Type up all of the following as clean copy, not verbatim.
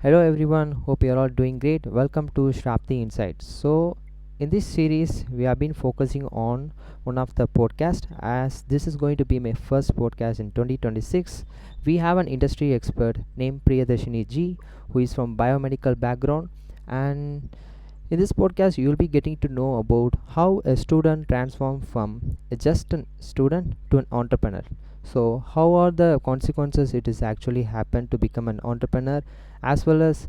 Hello everyone, hope you're all doing great. Welcome to Shrapti Insights. In this series, we have been focusing on one of the podcast as this is going to be my first podcast in 2026. We have an industry expert named Priyadarshini G, who is from biomedical background, and in this podcast, you will be getting to know about how a student transforms from just a student to an entrepreneur. So, how are the consequences it is actually happened to become an entrepreneur, as well as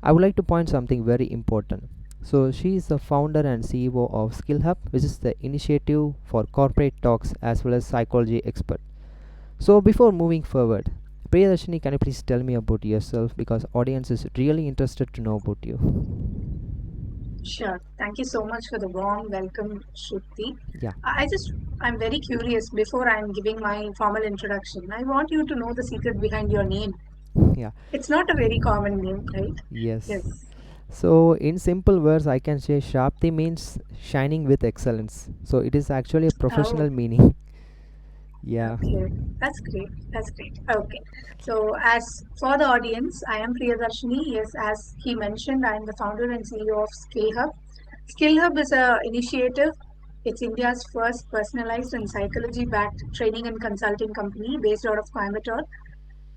I would like to point something very important. So, she is the founder and CEO of SkillHub, which is the initiative for corporate talks as well as psychology expert. So, before moving forward, Priyadarshini, can you please tell me about yourself because audience is really interested to know about you. Sure. Thank you so much for the warm welcome, Shruti. Yeah, I'm very curious before I'm giving my formal introduction. I want you to know the secret behind your name. yeah, It's not a very common name, right? yes. Yes. So, in simple words, I can say Shapti means shining with excellence. So, it is actually a Oh, professional meaning. Yeah, okay. That's great. That's great. Okay. So, as for the audience, I am Priyadarshini. Yes, as he mentioned, I am the founder and CEO of SkillHub. SkillHub is a initiative. It's India's first personalized and psychology-backed training and consulting company based out of Coimbatore.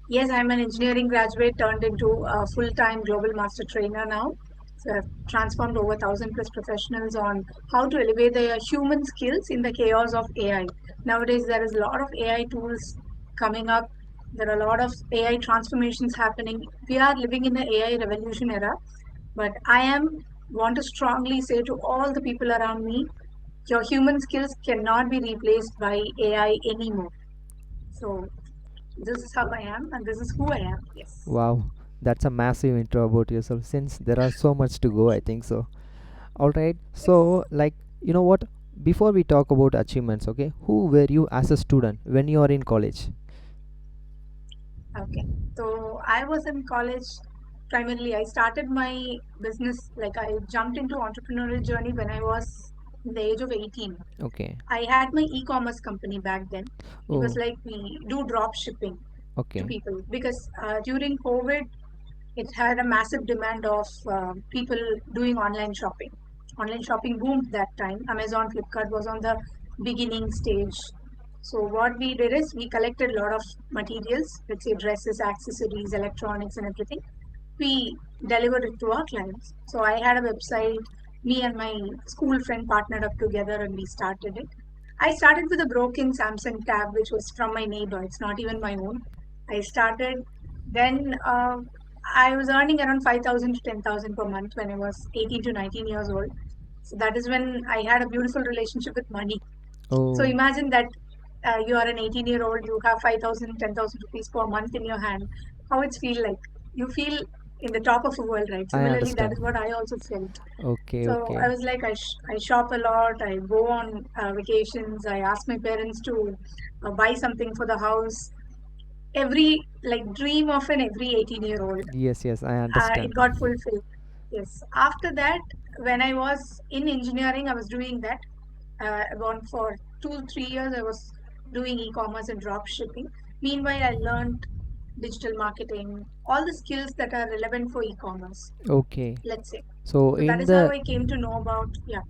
Yes, I'm an engineering graduate turned into a full-time global master trainer now. So I've transformed over 1,000 plus professionals on how to elevate their human skills in the chaos of AI. Nowadays, there is a lot of AI tools coming up. There are a lot of AI transformations happening. We are living in the AI revolution era. But I am want to strongly say to all the people around me, your human skills cannot be replaced by AI anymore. So this is how I am, and this is who I am. Yes. wow, that's a massive intro about yourself since there are so much to go, I think so. All right, so like, you know what? Before we talk about achievements, okay, who were you as a student when you are in college? Okay. So I was in college primarily. I started my business, like I jumped into entrepreneurial journey when I was in the age of 18. Okay, I had my e-commerce company back then. It was oh, like we do drop shipping to okay, people because during COVID, it had a massive demand of people doing online shopping. Online shopping boomed that time. Amazon, Flipkart was on the beginning stage. So what we did is we collected a lot of materials, let's say dresses, accessories, electronics, and everything. We delivered it to our clients. So I had a website. Me and my school friend partnered up together, and we started it. I started with a broken Samsung tab, which was from my neighbor. It's not even my own. I started then. I was earning around 5,000 to 10,000 per month when I was 18 to 19 years old. So that is when I had a beautiful relationship with money. So oh, imagine that you are an 18-year-old, you have 5,000, 10,000 rupees per month in your hand. How it's feel like? You feel in the top of the world, right? I Similarly, that understand. is what I also felt. Okay, So I okay. was like, I shop a lot, I go on vacations, I ask my parents to buy something for the house. Every like dream of an every 18-year-old, Yes, yes, I it understand. got fulfilled. Yes. After that, when I was in engineering, I was doing that. About for 2 3 years, I was doing e-commerce and drop shipping. Meanwhile, I learned digital marketing, all the skills that are relevant for e-commerce. Okay. Let's say. So So that in is how the I came to know about. Yeah.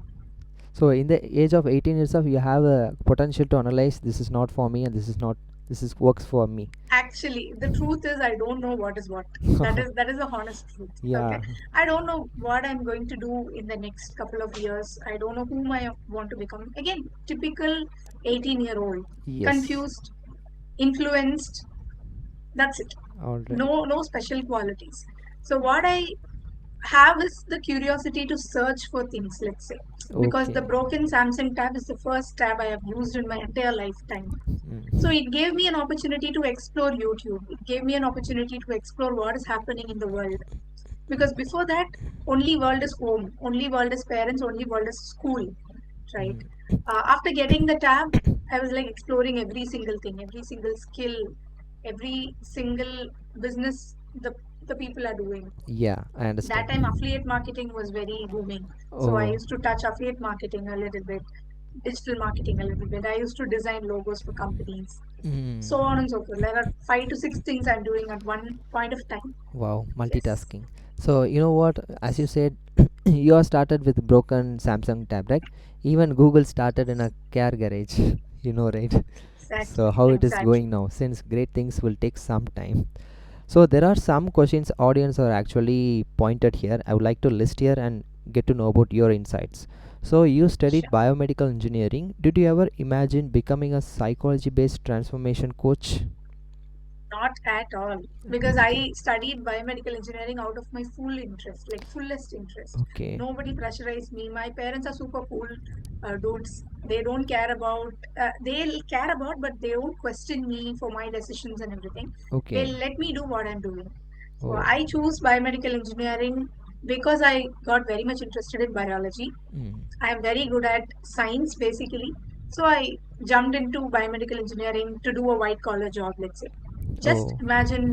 so in the age of 18 years of you have a potential to analyze this is not for me and this is not this is works for me. Actually, the truth is I don't know what is what. That is the honest truth. Okay. Yeah. I don't know what I'm going to do in the next couple of years. I don't know whom I want to become. Again, typical 18-year-old. Yes. Confused, influenced. That's it. All right. No special qualities. So what I have is the curiosity to search for things, let's say. Because the Okay. broken Samsung tab is the first tab I have used in my entire lifetime. So Mm. it gave me an opportunity to explore YouTube. It gave me an opportunity to explore what is happening in the world. Because before that, only world is home, only world is parents, only world is school, right? Mm. After getting the tab, I was like exploring every single thing, every single skill, every single business the people are doing. Yeah, I That time understand. affiliate marketing was very booming. So I Oh, used to touch affiliate marketing a little bit, digital marketing a little bit. I used to design logos for companies. Mm. so on and so forth. There are 5 to 6 things I'm doing at one point of time. Wow, Yes, multitasking. So you know what? As you said, you are started with broken Samsung tab, right? Even Google started in a car garage. You know, right? So exactly, how it is exactly. going now? Since great things will take some time. So there are some questions audience are actually pointed here. I would like to list here and get to know about your insights. So you studied Sure. biomedical engineering. Did you ever imagine becoming a psychology-based transformation coach? Not at all, because Okay. I studied biomedical engineering out of my full interest, like fullest interest. Okay. Nobody pressurized me. My parents are super cool dudes. They don't care about, they'll care about, but they don't question me for my decisions and everything. Okay. They'll let me do what I'm doing. So Oh. I choose biomedical engineering because I got very much interested in biology. Mm. I am very good at science basically. So I jumped into biomedical engineering to do a white collar job, let's say. Just Oh. imagine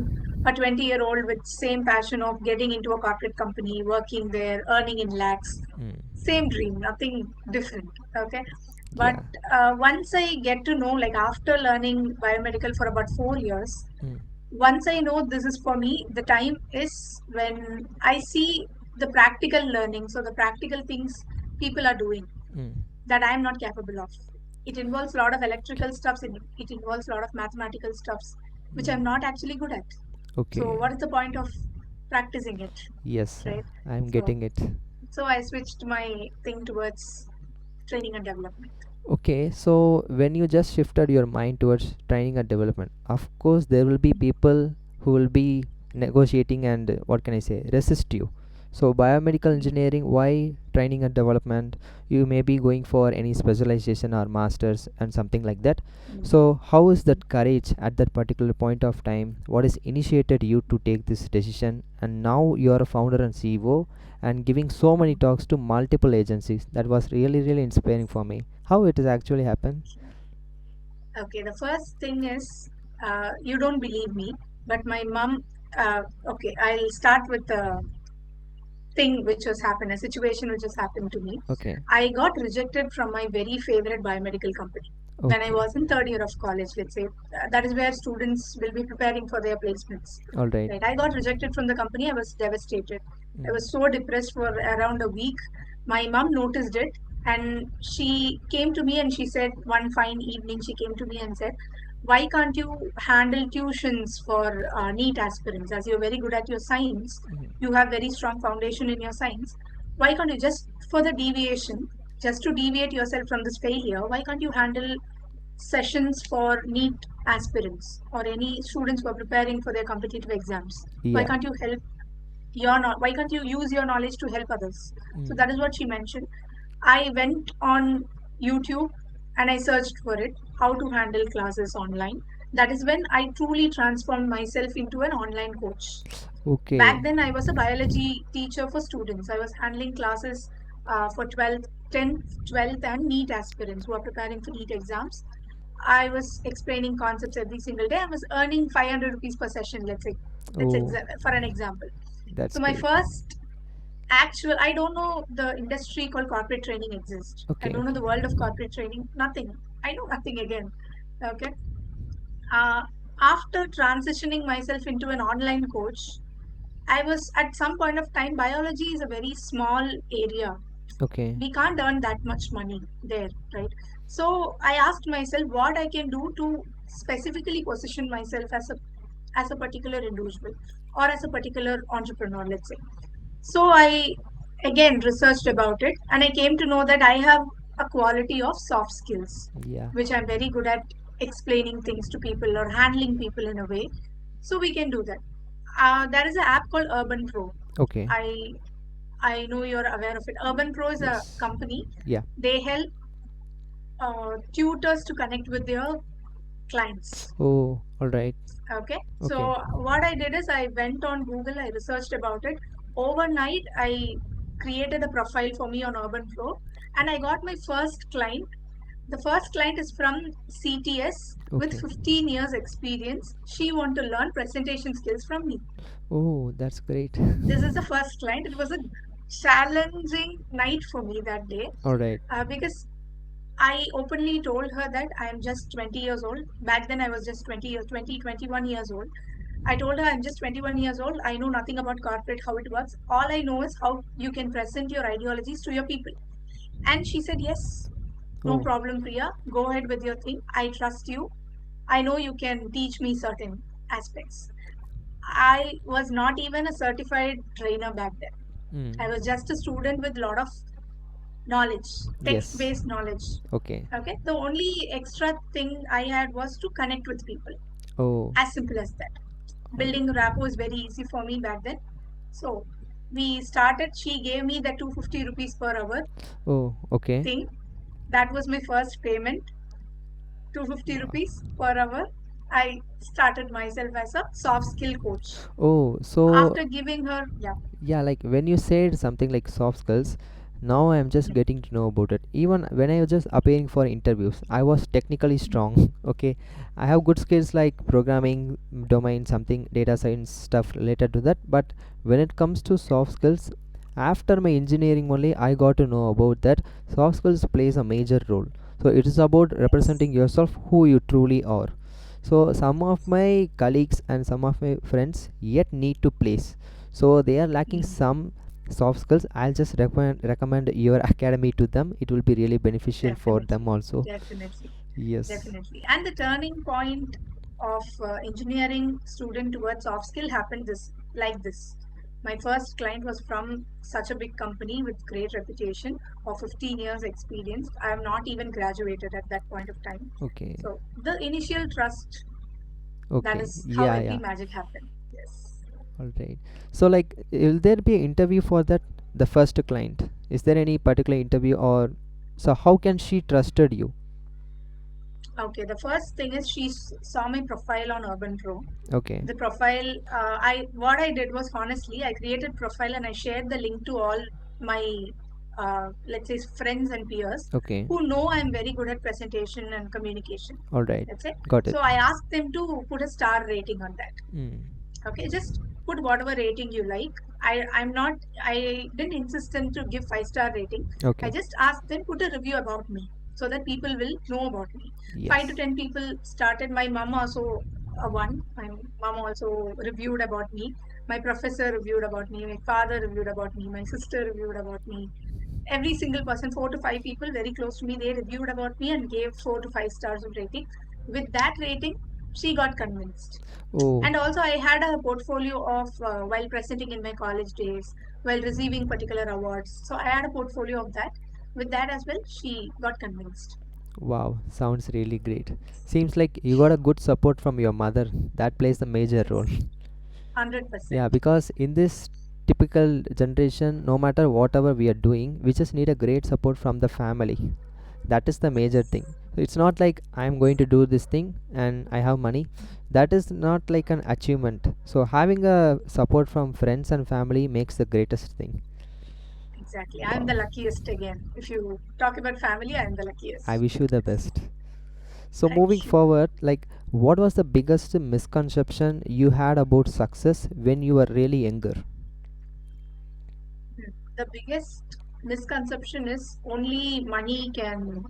a 20-year-old with same passion of getting into a corporate company, working there, earning in lakhs. Mm. Same dream, nothing different. Okay. But Yeah. once I get to know, like after learning biomedical for about 4 years, Mm. once I know this is for me, the time is when I see the practical learning. So the practical things people are doing Mm. that I am not capable of. It involves a lot of electrical stuffs. It involves a lot of mathematical stuffs, which Mm. I'm not actually good at. So Okay. what is the point of practicing it, Yes, right? I'm So getting it. so I switched my thing towards training and development. Okay, so when you just shifted your mind towards training and development, of course, there will be people who will be negotiating and what can I say, resist you. So, biomedical engineering, why training and development? You may be going for any specialization or masters and something like that. So, how is that courage at that particular point of time? What has initiated you to take this decision? And now you are a founder and CEO and giving so many talks to multiple agencies. That was really, really inspiring for me. How it has actually happened? Okay, the first thing is you don't believe me, but my mom. Okay, I'll start with the thing which has happened, a situation which has happened to me. Okay. I got rejected from my very favorite biomedical company when I Okay. was in third year of college, let's say. That is where students will be preparing for their placements. All right. Right. I got rejected from the company. I was devastated. I Mm. was so depressed for around a week. My mom noticed it and she came to me and she said, one fine evening, she came to me and said, why can't you handle tuitions for NEET aspirants? As you're very good at your science, Mm. you have very strong foundation in your science. Why can't you just for the deviation, just to deviate yourself from this failure, why can't you handle sessions for NEET aspirants or any students who are preparing for their competitive exams? Why Yeah. can't you help why can't you use your knowledge to help others? So Mm. that is what she mentioned. I went on YouTube and I searched for it, how to handle classes online. That is when I truly transformed myself into an online coach. Back Okay. then, I was a biology teacher for students. I was handling classes for 12th, 10th, 12th, and NEET aspirants who are preparing for NEET exams. I was explaining concepts every single day. I was earning 500 rupees per session, let's say, Oh, for an example. that's So my great. first actual, I don't know the industry called corporate training exists. I Okay. don't know Okay. the world of corporate training. Nothing. I know nothing again. Okay. Uh, After transitioning myself into an online coach, I was at some point of time, biology is a very small area. Okay. We can't earn that much money there, right? So I asked myself what I can do to specifically position myself as a particular individual or as a particular entrepreneur, let's say. So I again researched about it and I came to know that I have a quality of soft skills, Yeah. which I'm very good at explaining things to people or handling people in a way. So we can do that. There is an app called Urban Pro. Okay. I I know you're aware of it. Urban Pro is a Yes. company. Yeah. They help tutors to connect with their clients. Oh, all right. Okay. Okay. So what I did is I went on Google, I researched about it. Overnight, I created a profile for me on Urban Pro and I got my first client. The first client is from CTS with Okay. 15 years experience. She want to learn presentation skills from me. Oh, that's great. This is the first client. It was a challenging night for me that day All right. because I openly told her that I am just 20 years old. Back then, I was just 20 years, 20, 21 years old. I told her I'm just 21 years old. I know nothing about corporate, how it works. All I know is how you can present your ideologies to your people. And she said, yes, no Oh. problem, Priya. Go ahead with your thing. I trust you. I know you can teach me certain aspects. I was not even a certified trainer back then. Mm. I was just a student with a lot of knowledge, text Yes. based knowledge. Okay. Okay. The only extra thing I had was to connect with people. Oh. As simple as that. All Building rapport was very easy for me back then. So we started, she gave me the 250 rupees per hour Oh, okay. thing. That was my first payment, 250 Wow. rupees per hour. I started myself as a soft skill coach. Oh, so After giving her, yeah, yeah, like when you said something like soft skills, now I'm just getting to know about it. Even when I was just appearing for interviews, I was technically strong. Okay, I have good skills like programming, domain, something, data science stuff related to that. But when it comes to soft skills, after my engineering only, I got to know about that soft skills plays a major role. So it is about yes. representing yourself, who you truly are. So some of my colleagues and some of my friends yet need to place, so they are lacking Mm, some soft skills. I'll just recommend your academy to them. It will be really beneficial for them definitely, also. definitely. Yes. Definitely. And the turning point of engineering student towards soft skill happened this like this. My first client was from such a big company with great reputation of 15 years experience. I am not even graduated at that point of time. Okay. So the initial trust, that Okay. is how Yeah, every yeah. magic happened. Yes. All right. So like, will there be an interview for that, the first client? Is there any particular interview, or so how can she trusted you? Okay. The first thing is she saw my profile on Urban Pro. Okay. The profile, I what I did was, honestly, I created profile and I shared the link to all my let's say friends and peers Okay. who know I'm very good at presentation and communication. All right. That's it. Got it. So I asked them to put a star rating on that. Mm. Okay, just put whatever rating you like. I'm not, I didn't insist them to give 5-star rating. I Okay. just asked them put a review about me so that people will know about me. 5 to Yes. 10 people started. My mom also one. My mom also reviewed about me. My professor reviewed about me. My father reviewed about me. My sister reviewed about me. Every single person, 4 to 5 people very close to me, they reviewed about me and gave 4 to 5 stars of rating. With that rating, she got convinced. Oh. And also, I had a portfolio of while presenting in my college days, while receiving particular awards. So I had a portfolio of that. With that as well, she got convinced. Wow, sounds really great. Seems like you got a good support from your mother. That plays a major role. Yes, Yeah, 100%. because in this typical generation, no matter whatever we are doing, we just need a great support from the family. That is the major Yes, thing. So it's not like I'm going to do this thing and I have money. That is not like an achievement. So having a support from friends and family makes the greatest thing. exactly. I'm Wow. the luckiest again. If you talk about family, I'm the I luckiest. wish you the best. So moving Thank you. forward, like, what was the biggest misconception you had about success when you were really younger? The biggest misconception is only money can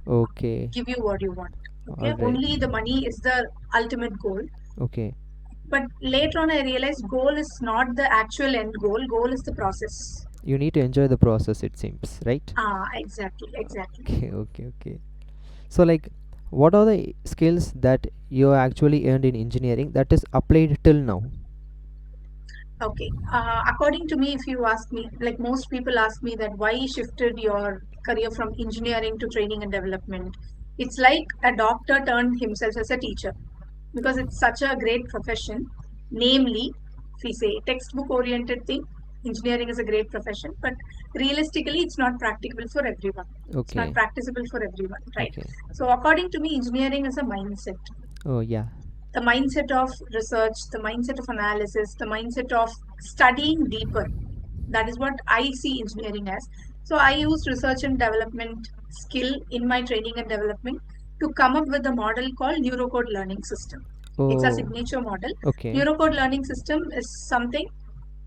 Okay. give you what you want. All Okay, right. only the money is the ultimate goal. Okay. But later on, I realized goal is not the actual end goal. Goal is the process. You need to enjoy the process, it seems, right? Ah, exactly, exactly. Okay, okay, okay. So, like, what are the skills that you actually earned in engineering that is applied till now? Okay. According to me, if you ask me, like most people ask me that why you shifted your career from engineering to training and development, it's like a doctor turned himself as a teacher because it's such a great profession. Namely, if we say textbook oriented thing, engineering is a great profession, but realistically, it's not practicable for everyone. It's not Okay, practicable for everyone, right? okay. So, according to me, engineering is a mindset. Oh, yeah. The mindset of research, the mindset of analysis, the mindset of studying deeper. That is what I see engineering as. So I use research and development skill in my training and development to come up with a model called neurocode learning system. It's a Oh, signature model. okay, Neurocode learning system is something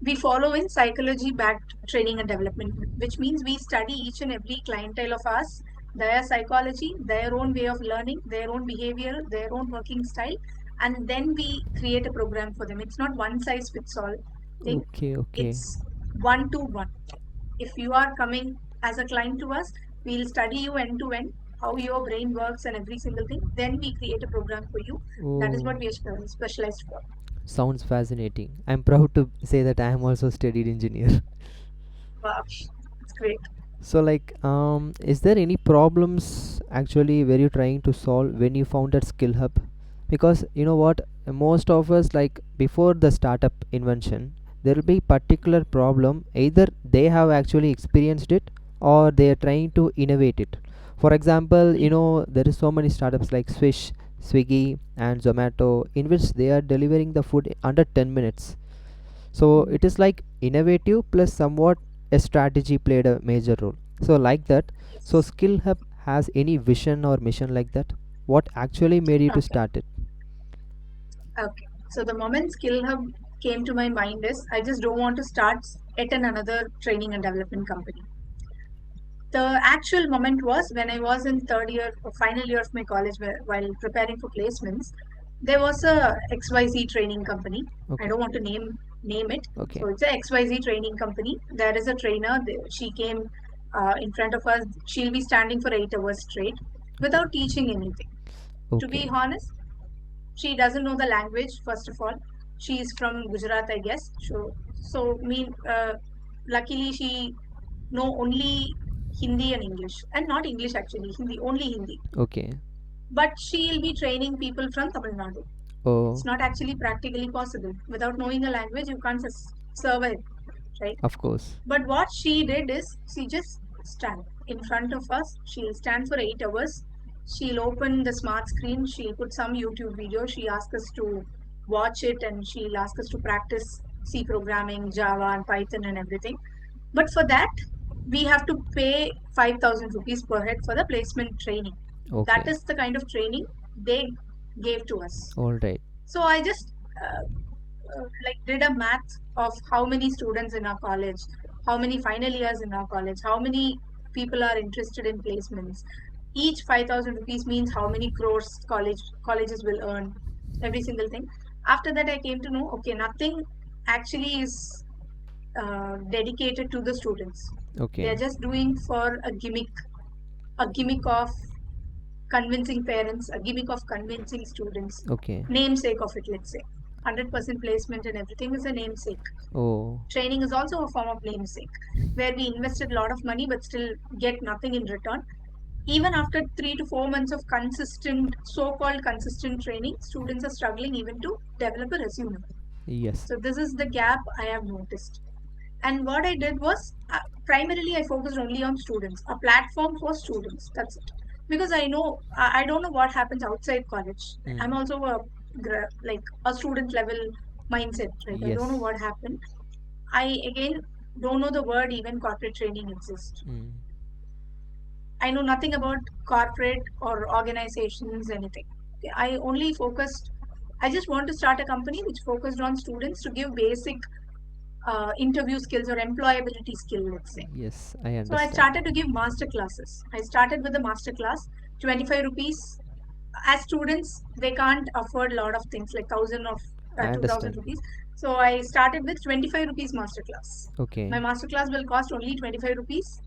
we follow in psychology backed training and development, which means we study each and every clientele of ours their psychology, their own way of learning, their own behavior, their own working style, and then we create a program for them. It's not one size fits all thing, Okay, okay. it's one to one. If you are coming as a client to us, we'll study you end to end, how your brain works and every single thing. Then we create a program for you. That is Oh, what we are specialized for. sounds fascinating. I'm proud to say that I am also studied engineer. Wow, it's great. So like is there any problems actually were you trying to solve when you founded SkillHub? Because you know what, most of us, like before the startup invention, there will be particular problem, either they have actually experienced it or they are trying to innovate it. For example, there is so many startups like Swiggy and Zomato, in which they are delivering the food under 10 minutes. So it is like innovative plus somewhat a strategy played a major role. So like that, so Yes. Skill Hub has any vision or mission like that? What actually made you to Okay. start it? Okay. So the moment Skill Hub came to my mind is I just don't want to start yet another training and development company. The actual moment was when I was in third year or final year of my college, while preparing for placements. There was a XYZ training company. I Okay, don't want to name it. okay, So it's a XYZ training company. There is a trainer. She came in front of us. She'll be standing for 8 hours straight okay, without teaching anything. To be okay, honest, she doesn't know the language. First of all, she is from Gujarat, I guess. So luckily she know only Hindi and English, and not English actually, Hindi, only Hindi. okay. But she'll be training people from Tamil Nadu. It's Oh, not actually practically possible. Without knowing a language, you can't survive, right? of course. But what she did is she just stand in front of us. She'll stand for 8 hours. She'll open the smart screen. She'll put some YouTube video. She asks us to watch it, and she'll ask us to practice C programming, Java, and Python, and everything. But for that, we have to pay 5,000 rupees per head for the placement training. That Okay, is the kind of training they gave to us. all right. So I just like did a math of how many students in our college, how many final years in our college, how many people are interested in placements. Each 5,000 rupees means how many crores colleges will earn, every single thing. After that, I came to know, okay, nothing actually is dedicated to the students. They are Okay, just doing for a gimmick of convincing parents, a gimmick of convincing students, okay. namesake of it, let's say. 100% placement and everything is a namesake. Oh, Training is also a form of namesake, where we invested a lot of money but still get nothing in return. Even after 3 to 4 months of consistent, so called consistent training, students are struggling even to develop a resume. yes. So, this is the gap I have noticed. And what I did was primarily I focused only on students, a platform for students. That's it. Because I don't know what happens outside college. I'm Mm. also like a student level mindset, right? I don't know Yes. what happened. I again don't know the word even corporate training exists. Mm. I know nothing about corporate or organizations, anything. Okay, I only focused. I just want to start a company which focused on students to give basic interview skills or employability skill, let's say. Yes, I So I understand. started to give master classes. I started with a master class, 25 rupees. As students, they can't afford a lot of things like 1,000 of I 2,000 understand. rupees. So I started with 25 rupees master class. My Okay, master class will cost only 25 rupees.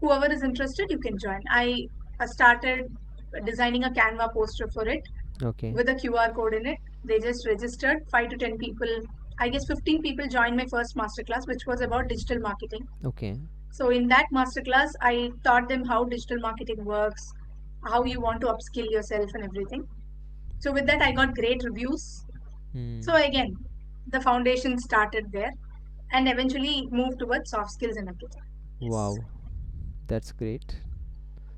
Whoever is interested, you can join. I started designing a Canva poster for it okay, with a QR code in it. They just registered 5 to 10 people. I guess 15 people joined my first masterclass, which was about digital marketing. okay. So in that masterclass, I taught them how digital marketing works, how you want to upskill yourself and everything. So with that, I got great reviews. Mm. So again, the foundation started there and eventually moved towards soft skills and everything. Yes. Wow, that's great.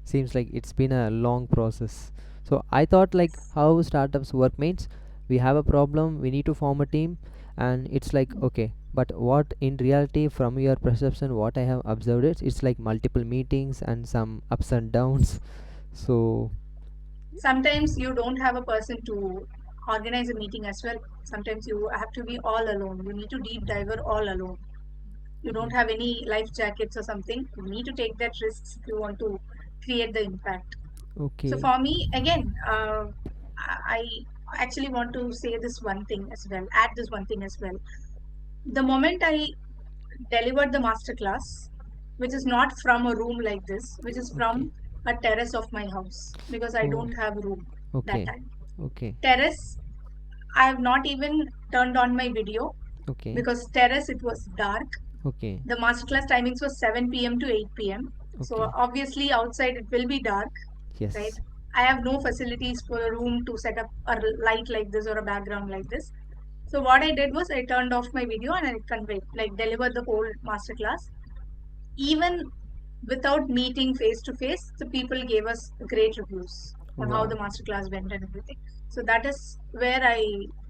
Seems like it's been a long process. So I thought like how startups work means we have a problem, we need to form a team, and it's like okay. But what in reality, from your perception, what I have observed is it's like multiple meetings and some ups and downs. So Sometimes you don't have a person to organize a meeting as well. Sometimes you have to be all alone. You need to deep diver all alone. You don't y- have any life jackets or something. You need to take that risks if you want to create the impact. So Okay. for me, again, I actually want to say this one thing as well, add this one thing as well. The moment I delivered the masterclass, which is not from a room like this, which is Okay. from a terrace of my house because I Oh. don't have room that Okay. time. Okay. Terrace, I have not even turned on my video Okay. because terrace it was dark. Okay. The masterclass timings was 7 p.m. to 8 p.m. So Okay. obviously outside it will be dark, right? Yes. I have no facilities for a room to set up a light like this or a background like this. So what I did was I turned off my video and I conveyed, like delivered the whole masterclass. Even without meeting face to face, the people gave us great reviews on how the Wow. masterclass went and everything. So that is where I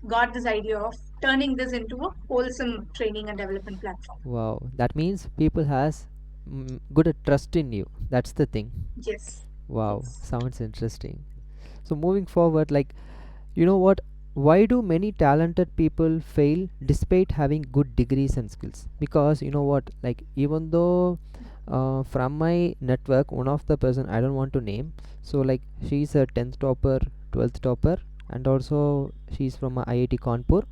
got this idea of turning this into a wholesome training and development platform. Wow. That means people has good trust in you. That's the thing. Yes, Wow. yes. Sounds interesting. So moving forward, like, you know what? Why do many talented people fail despite having good degrees and skills? Because you know what? Like, even though from my network, one of the person I don't want to name, so like she's a 10th topper, 12th topper, and also she's from IIT Kanpur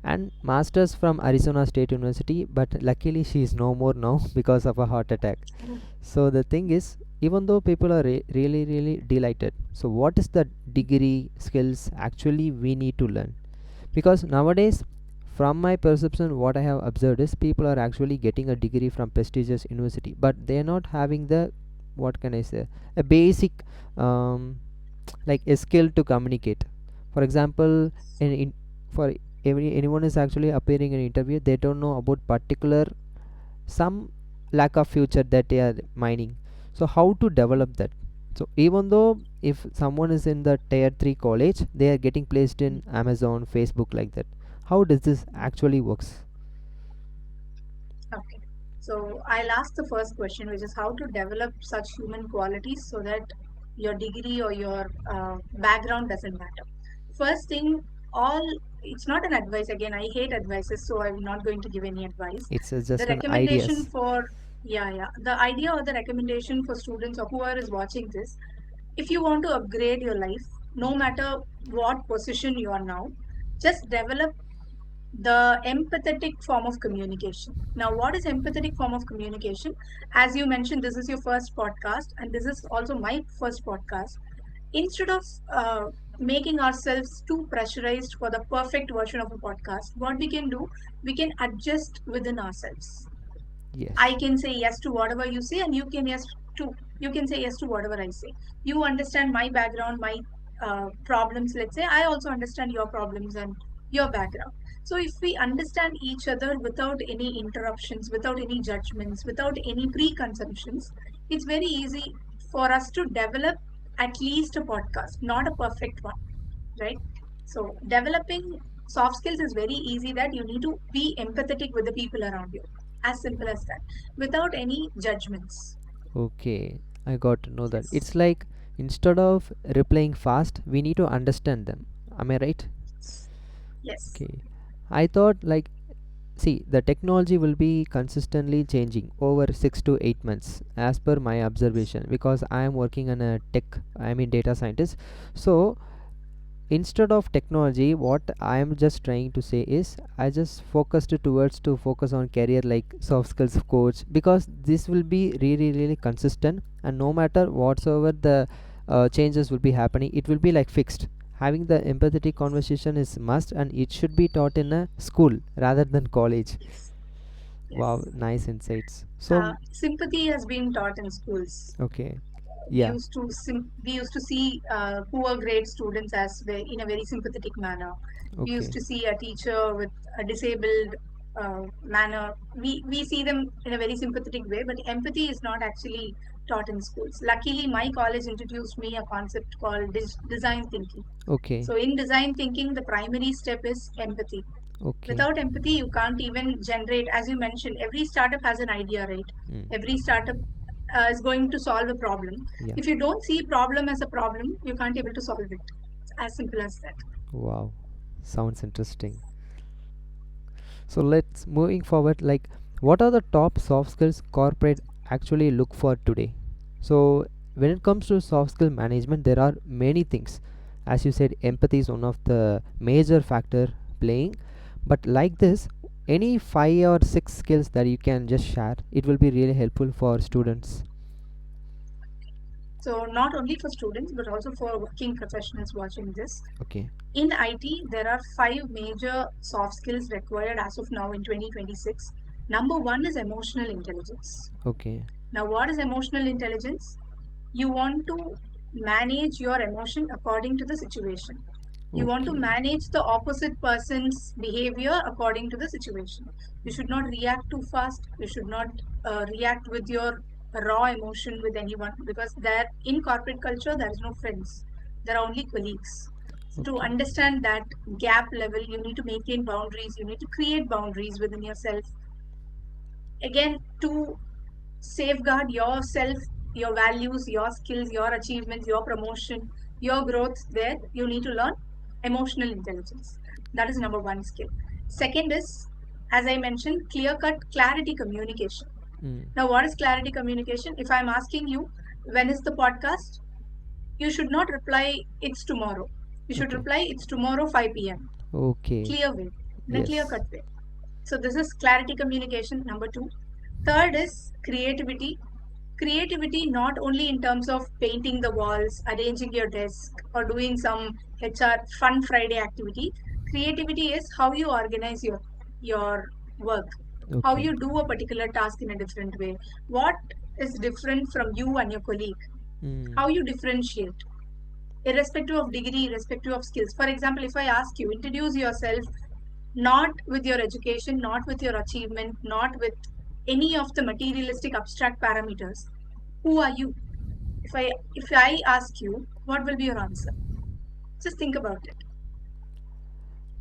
and masters from Arizona State University. But luckily, she is no more now because of a heart attack. So the thing is, even though people are really, really delighted, so what is the degree skills actually we need to learn? Because nowadays, from my perception, what I have observed is people are actually getting a degree from prestigious university, but they are not having the, what can I say, a basic um, like a skill to communicate. For example, for anyone is actually appearing in an interview, they don't know about particular some lack of future that they are mining. So how to develop that? So even though if someone is in the tier 3 college, they are getting placed in Amazon, Facebook, like that. How does this actually works? Okay. So I'll ask the first question, which is how to develop such human qualities so that your degree or your background doesn't matter. First thing, all it's not an advice. Again, I hate advices, so I'm not going to give any advice. It's The just an recommendation ideas. for the idea or the recommendation for students or whoever is watching this, if you want to upgrade your life, no matter what position you are now, just develop the empathetic form of communication. Now, what is empathetic form of communication? As you mentioned, this is your first podcast, and this is also my first podcast. Instead of making ourselves too pressurized for the perfect version of a podcast, what we can do, we can adjust within ourselves. I Yes. can say yes to whatever you say, and to you can say yes to whatever I say. You understand my background, my problems. Let's say I also understand your problems and your background. So if we understand each other without any interruptions, without any judgments, without any preconceptions, it's very easy for us to develop at least a podcast, not a perfect one, right? So developing soft skills is very easy, that you need to be empathetic with the people around you. As simple as that. Without any judgments. Okay, I got to know that. Yes. It's like instead of replying fast, we need to understand them. Am I right? Yes. Okay. I thought like, see, the technology will be consistently changing over 6 to 8 months as per my observation, because I am working on a tech, I mean data scientist. So instead of technology, what I am just trying to say is I just focused towards to focus on career like soft skills coach, because this will be really, really consistent, and no matter whatsoever the changes will be happening, it will be like fixed. Having the empathetic conversation is must, and it should be taught in a school rather than college. Yes. Wow, Yes. nice insights. So Sympathy has been taught in schools. okay. We Yeah. used to we used to see poor grade students as in a very sympathetic manner. We used Okay. to see a teacher with a disabled manner. We see them in a very sympathetic way, but empathy is not actually taught in schools. Luckily, my college introduced me a concept called design thinking. Okay. So in design thinking, the primary step is empathy. Okay. Without empathy, you can't even generate, as you mentioned, every startup has an idea, right? Mm. Every startup is going to solve a problem. Yeah. If you don't see problem as a problem, you can't able to solve it. It's as simple as that. Wow. Sounds interesting. So let's moving forward, like what are the top soft skills corporate actually look for today? So when it comes to soft skill management, there are many things. As you said, empathy is one of the major factor playing. But like this, any 5 or 6 skills that you can just share, it will be really helpful for students. So not only for students, but also for working professionals watching this. Okay. In IT, there are five major soft skills required as of now in 2026. Number one is emotional intelligence. Okay. Now, what is emotional intelligence? You want to manage your emotion according to the situation. You want to Okay. manage the opposite person's behavior according to the situation. You should not react too fast. You should not react with your raw emotion with anyone, because there in corporate culture there is no friends. There are only colleagues. So to Okay. understand that gap level, you need to maintain boundaries. You need to create boundaries within yourself. Again, to safeguard yourself, your values, your skills, your achievements, your promotion, your growth, there you need to learn emotional intelligence. That is number one skill. Second is, as I mentioned, clear cut clarity communication. Mm. Now, what is clarity communication? If I'm asking you, when is the podcast? You should not reply, it's tomorrow. You should Okay. reply, it's tomorrow 5 p.m. Okay. Clear way, in a clear Yes. cut way. So, this is clarity communication, number two. Third is creativity. Creativity not only in terms of painting the walls, arranging your desk, or doing some HR fun Friday activity. Creativity is how you organize your work, how Okay. you do a particular task in a different way, what is different from you and your colleague, Mm. how you differentiate, irrespective of degree, irrespective of skills. For example, if I ask you, introduce yourself, not with your education, not with your achievement, not with any of the materialistic abstract parameters. Who are you? If I ask you, what will be your answer? Just think about it.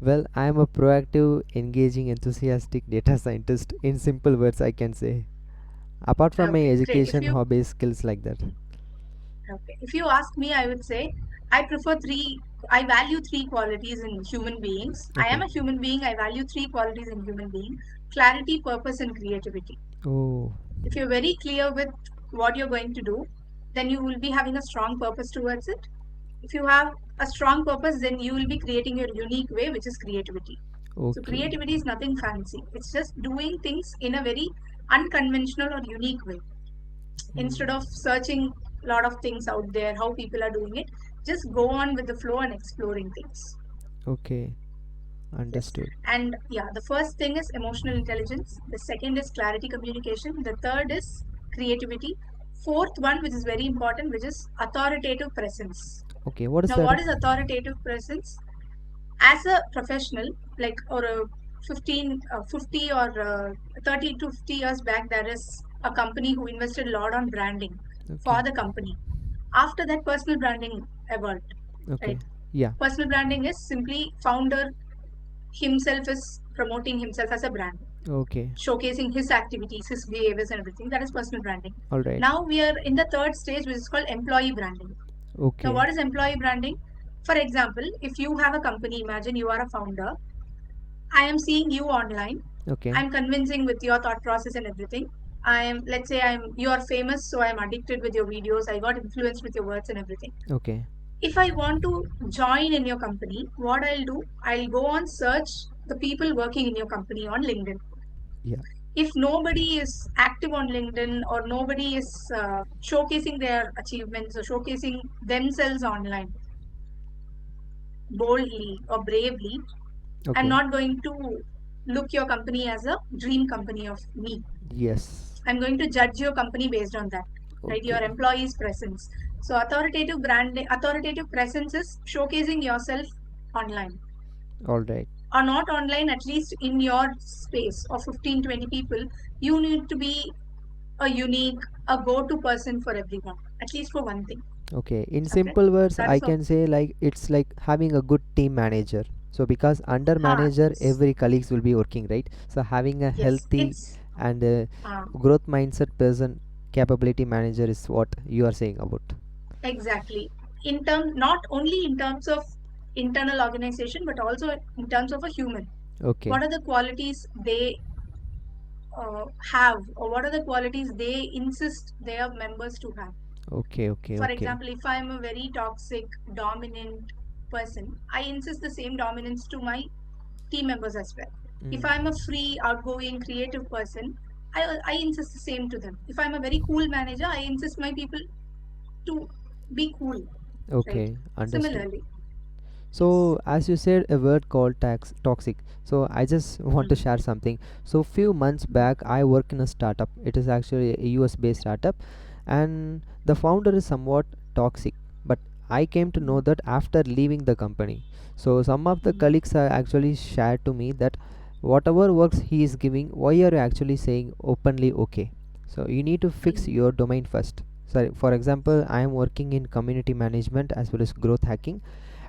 Well, I am a proactive, engaging, enthusiastic data scientist. In simple words, I can say. Apart from my Okay, great. If education, you hobbies, skills like that. okay, if you ask me, I would say I prefer three. I value three qualities in human beings. I am Okay. a human being. I value three qualities in human being: clarity, purpose, and creativity. Oh. If you're very clear with what you're going to do, then you will be having a strong purpose towards it. If you have a strong purpose, then you will be creating your unique way, which is creativity. So Okay. creativity is nothing fancy. It's just doing things in a very unconventional or unique way. Mm. Instead of searching a lot of things out there, how people are doing it, just go on with the flow and exploring things. Okay. Yes. Understood. And yeah, the first thing is emotional intelligence. The second is clarity communication. The third is creativity. Fourth one, which is very important, which is authoritative presence. Okay. What is Now, that? what is authoritative presence? As a professional, like or a 50 or 30 to 50 years back, there is a company who invested a lot on branding Okay. for the company. After that, personal branding evolved, Okay. right? Yeah. Personal branding is simply founder himself is promoting himself as a brand, Okay. showcasing his activities, his behaviors, and everything. That is personal branding. All right. Now we are in the third stage, which is called employee branding. Now, Okay. what is employee branding? For example, if you have a company, imagine you are a founder. I am seeing you online. Okay. I'm convincing with your thought process and everything. Let's say you are famous, so I'm addicted with your videos. I got influenced with your words and everything. Okay. If I want to join in your company, what I'll do, I'll go on search the people working in your company on LinkedIn. Yeah. If nobody is active on LinkedIn or nobody is showcasing their achievements or showcasing themselves online boldly or bravely, I'm Okay. not going to look your company as a dream company of me. Yes. I'm going to judge your company based on that, right? Your Okay. employees' presence. So authoritative branding, authoritative presence is showcasing yourself online, All right. or not online, at least in your space of 15, 20 people. You need to be a unique, a go-to person for everyone, at least for one thing. Okay. In Okay, simple words, that I is all. can say like it's like having a good team manager. So because under manager, Yes, every colleagues will be working, right? So having a yes, healthy it's and uh, growth mindset person, capability manager is what you are saying about. exactly in terms, not only in terms of internal organization, but also in terms of a human. Okay. What are the qualities they have, or what are the qualities they insist their members to have? Okay, okay, For okay. example, if I'm a very toxic, dominant person, I insist the same dominance to my team members as well. If Mm. I'm a free, outgoing, creative person, I insist the same to them. If I'm a very cool manager, I insist my people to be cool, right? Okay, understood. Similarly, yes. So, as you said, a word called toxic. So, I just want to Mm, share something. So, few months mm, back, I work in a startup. It is actually a US based startup, and the founder is somewhat toxic. But I came to know mm, that after leaving the company. So, some of the mm, colleagues are actually shared to me that whatever works he is giving, why are you actually saying openly okay? So, you need to fix mm, your domain first. So, for example, I am working in community management as well as growth hacking,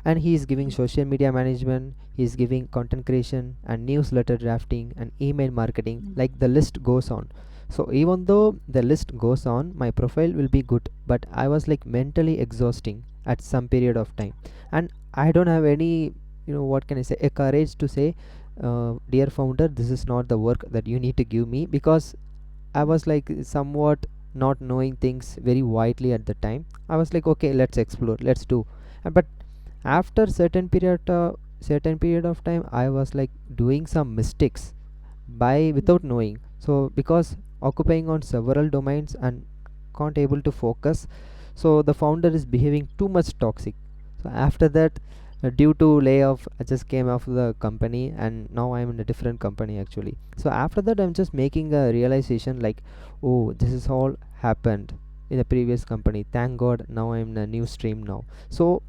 and he is giving mm, social media management, he is giving content creation and newsletter drafting and email marketing, mm, like the list goes on. So even though the list goes on, my profile will be good, but I was like mentally exhausting at some period of time, and I don't have any, what can I say, a courage to say, dear founder, this is not the work that you need to give me, because I mm, was like somewhat not knowing things very widely at the time. I was like, okay, let's explore, let's do. But after certain period of time, I was like doing some mistakes by without mm, knowing. So because occupying on several domains and can't able to focus, so the founder is behaving too much toxic. So after that, due to layoff, I just came off the company, and now I'm in a different company actually. So after that, I'm just making a realization like, oh, this is all happened in the previous company. Thank God, now I'm in a new stream now. So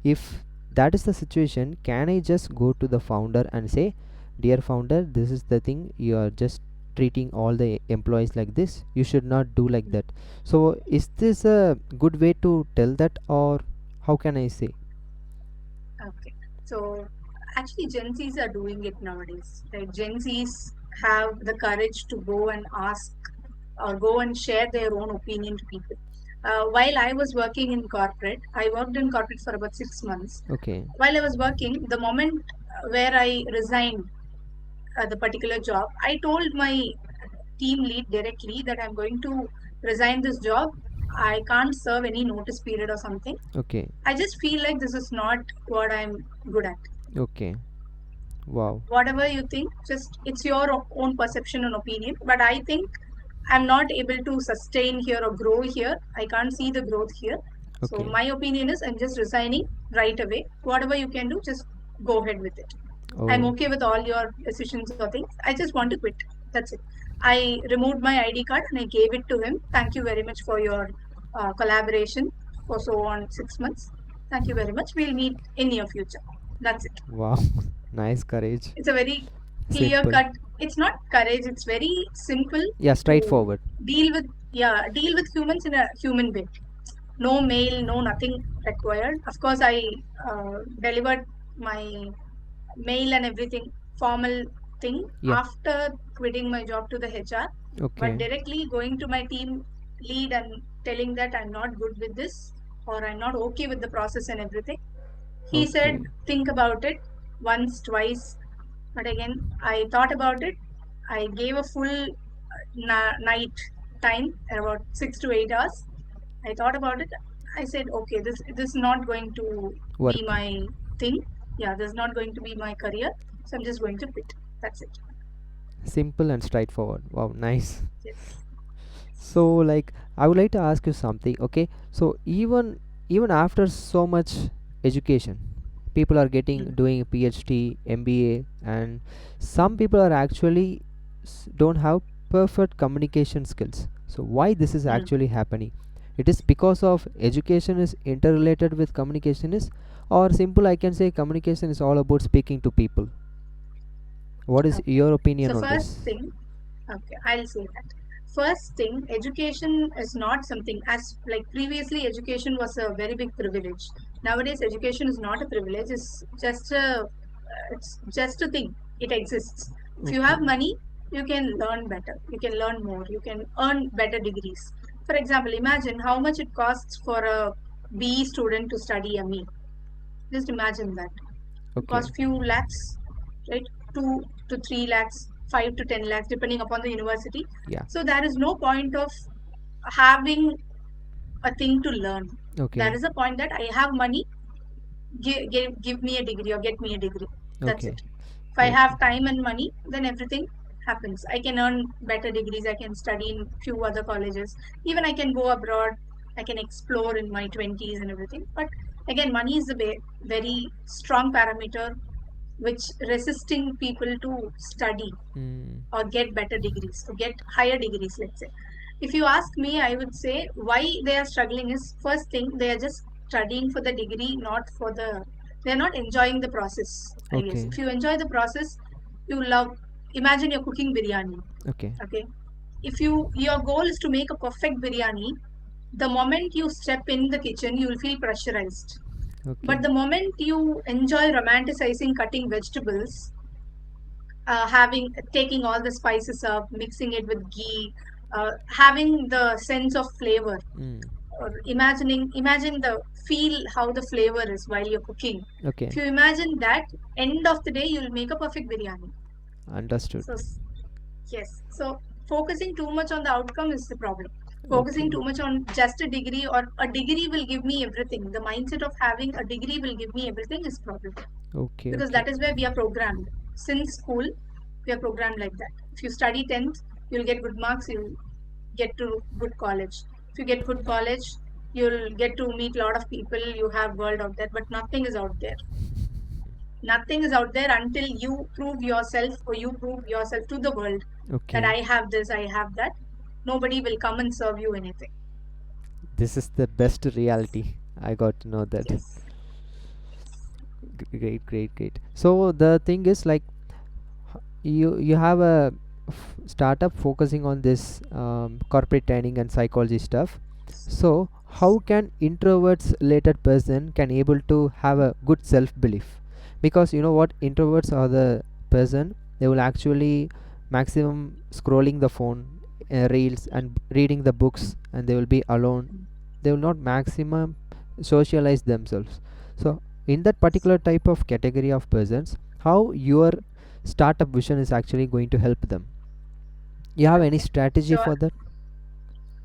if that is the situation, can I just go to the founder and say, dear founder, this is the thing, you are just treating all the employees like this, you should not do like mm. that. So is this a good way to tell that, or how can I say? Okay. So actually, Gen Zs are doing it nowadays, right? Gen Zs have the courage to go and ask or go and share their own opinion to people. While I was working in corporate, I worked in corporate for about 6 months. Okay, While I was working, the moment where I resigned the particular job, I told my team lead directly that I'm going to resign this job. I can't serve any notice period or something. okay, I just feel like this is not what I'm good at. okay. Wow. Whatever you think, just it's your own perception and opinion. But I think I'm not able to sustain here or grow here. I can't see the growth here. So Okay. my opinion is I'm just resigning right away. Whatever you can do, just go ahead with it. I'm Oh, okay with all your decisions or things. I just want to quit. That's it. I removed my ID card and I gave it to him. Thank you very much for your collaboration for so on 6 months. Thank you very much. We'll meet in near future. That's it. wow. Nice courage. It's a very clear Simple. cut. It's not courage. It's very simple Yeah, to straightforward. deal with. Yeah, deal with humans in a human way. No mail, no nothing required. Of course, I delivered my mail and everything, formal thing, Yeah. after quitting my job to the HR. But Okay. directly going to my team lead and telling that I'm not good with this or I'm not okay with the process and everything. He said, Okay. think about it once, twice. But again, I thought about it. I gave a full night time, about 6 to 8 hours. I thought about it. I said, okay, this is not going to be Work. my thing. Yeah, this is not going to be my career. So I'm just going to quit. That's it. Simple and straightforward. Wow, nice. Yes. So like, I would like to ask you something. Okay, so even after so much education, people are getting Mm, doing a PhD, MBA, and some people are actually don't have perfect communication skills. So why this is mm. actually happening? It is because of education is interrelated with communication is, or simple I can say communication is all about speaking to people. What is Okay. your opinion So on first this? thing, okay, I'll say that. First thing, education is not something as like previously education was a very big privilege. Nowadays education is not a privilege, it's just a thing. It exists. If you have Okay. money, you can learn better. You can learn more. You can earn better degrees. For example, imagine how much it costs for a BE student to study ME. Just imagine that. It Okay. costs few lakhs, right? 2 to 3 lakhs, 5 to 10 lakhs, depending upon the university. Yeah. So there is no point of having a thing to learn. That Okay. is the point that I have money, give me a degree or get me a degree. That's Okay. it. If I Okay. have time and money, then everything happens. I can earn better degrees. I can study in few other colleges. Even I can go abroad. I can explore in my 20s and everything. But again, money is a very strong parameter which resisting people to study Mm. or get better degrees, to get higher degrees, let's say. If you ask me, I would say why they are struggling is, first thing, they are just studying for the degree, not for the, they're not enjoying the process, I guess. Okay. If you enjoy the process, you love, imagine you're cooking biryani, Okay. okay? If your goal is to make a perfect biryani, the moment you step in the kitchen, you will feel pressurized. But Okay. the moment you enjoy romanticizing cutting vegetables, having taking all the spices up, mixing it with ghee, having the sense of flavor, Mm. or imagine the feel how the flavor is while you're cooking. If Okay. you imagine that, end of the day you'll make a perfect biryani. Understood. So yes, so focusing too much on the outcome is the problem. Focusing Okay. too much on just a degree, or a degree will give me everything, the mindset of having a degree will give me everything is problem, Okay. because Okay. that is where we are programmed. Since school, we are programmed like that. If you study 10th, you'll get good marks, you'll get to good college. If you get good college, you'll get to meet a lot of people, you have world out there, but nothing is out there. Nothing is out there until you prove yourself, or you prove yourself to the world that Okay. I have this, I have that. Nobody will come and serve you anything. This is the best reality. I got to know that. Yes. Great, great, great. So the thing is like you have a startup focusing on this corporate training and psychology stuff. So how can introverts related person can able to have a good self belief? Because you know what, introverts are the person, they will actually maximum scrolling the phone, reels and reading the books, and they will be alone. They will not maximum socialize themselves. So in that particular type of category of persons, how your startup vision is actually going to help them? You have any Okay. strategy So for that?